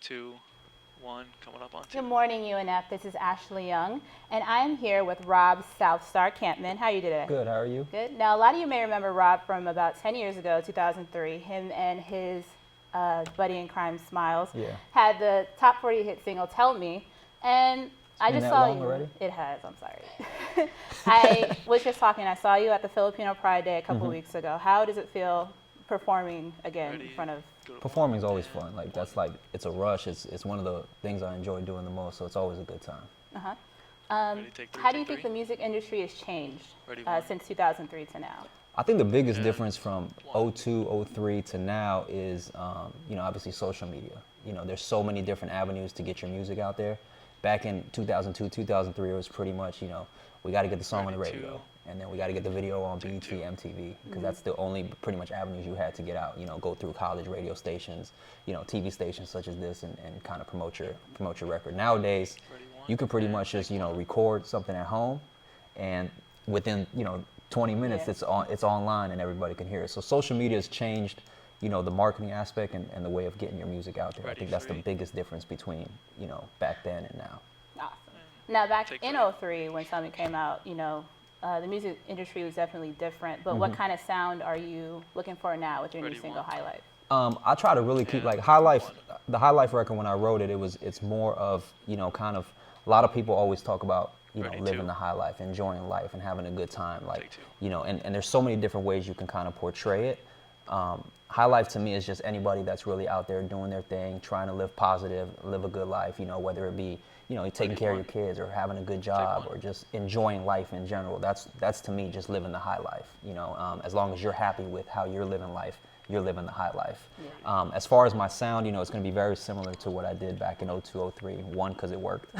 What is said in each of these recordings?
2, 1, coming up on 2. Good morning, UNF. This is Ashley Young, and I am here with Rob Southstar Campman. How are you today? Good, how are you? Good. Now, a lot of you may remember Rob from about 10 years ago, 2003. Him and his buddy in crime, Smiles, had the top 40 hit single, Tell Me, and I just saw you. Already? It has, I'm sorry. I was just talking, I saw you at the Filipino Pride Day a couple weeks ago. How does it feel performing again in front of... Performing is always fun. It's a rush. It's one of the things I enjoy doing the most, so it's always a good time. How do you think the music industry has changed since 2003 to now? I think the biggest difference from 02, 03 to now is, obviously social media. There's so many different avenues to get your music out there. Back in 2002, 2003, it was pretty much, we got to get the song on the radio, and then we got to get the video on BET, MTV, because that's the only pretty much avenues you had to get out. Go through college radio stations, TV stations such as this, and kind of promote your record. Nowadays, you can pretty much just record something at home, and within 20 minutes it's online and everybody can hear it. So social media has changed the marketing aspect and the way of getting your music out there. I think that's the biggest difference between back then and now. Awesome. Now back in 03 when something came out, the music industry was definitely different, but what kind of sound are you looking for now with your new single, High Life? I try to really keep High Life, the High Life record when I wrote it, it's more of, kind of, a lot of people always talk about living the high life, enjoying life, and having a good time. And there's so many different ways you can kind of portray it. High life to me is just anybody that's really out there doing their thing, trying to live positive, live a good life, whether it be, taking care of your kids or having a good job or just enjoying life in general. That's to me just living the high life, as long as you're happy with how you're living life, you're living the high life. As far as my sound, it's going to be very similar to what I did back in 02, 03. One, because it worked.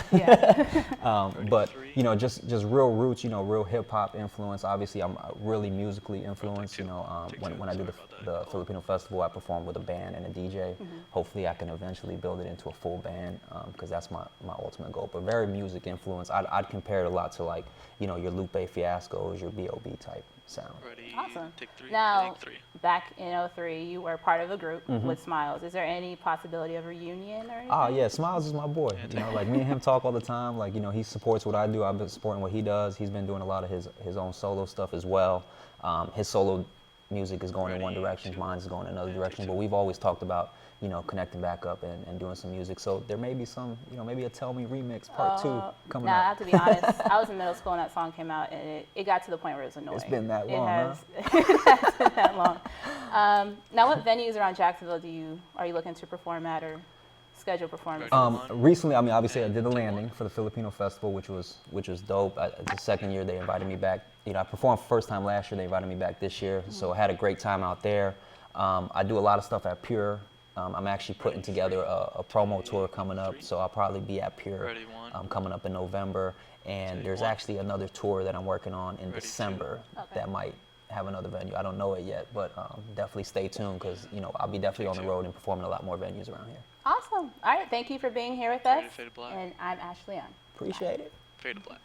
But, just real roots, real hip hop influence. Obviously, I'm really musically influenced. When I did the Filipino festival, I performed with a band and a DJ. Hopefully, I can eventually build it into a full band because that's my ultimate goal. But very music influence. I'd compare it a lot to your Lupe Fiascos, your B.O.B. type sound. Awesome. Now, back in 03, you were part of a group with Smiles. Is there any possibility of a reunion or anything? Oh, yeah, Smiles is my boy. Me and him talk all the time. He supports what I do. I've been supporting what he does. He's been doing a lot of his own solo stuff as well. His solo music is going in one direction, mine is going in another direction. But we've always talked about, connecting back up and doing some music. So there may be some, maybe a Tell Me remix part 2 coming up. Now, I have to be honest, I was in middle school when that song came out, and it got to the point where it was annoying. It's been that long, it has been that long. Now, what venues around Jacksonville are you looking to perform at or schedule performances? Recently, obviously I did the landing for the Filipino Festival, which was dope. The second year they invited me back. I performed first time last year, they invited me back this year. So I had a great time out there. I do a lot of stuff at Pure. I'm actually putting together a promo tour coming up, so I'll probably be at Pure coming up in November. And there's actually another tour that I'm working on in December that might have another venue. I don't know it yet, but definitely stay tuned because I'll be definitely on the road and performing a lot more venues around here. Awesome. All right, thank you for being here with us. And I'm Ashley Young. Appreciate it. Fade to Black.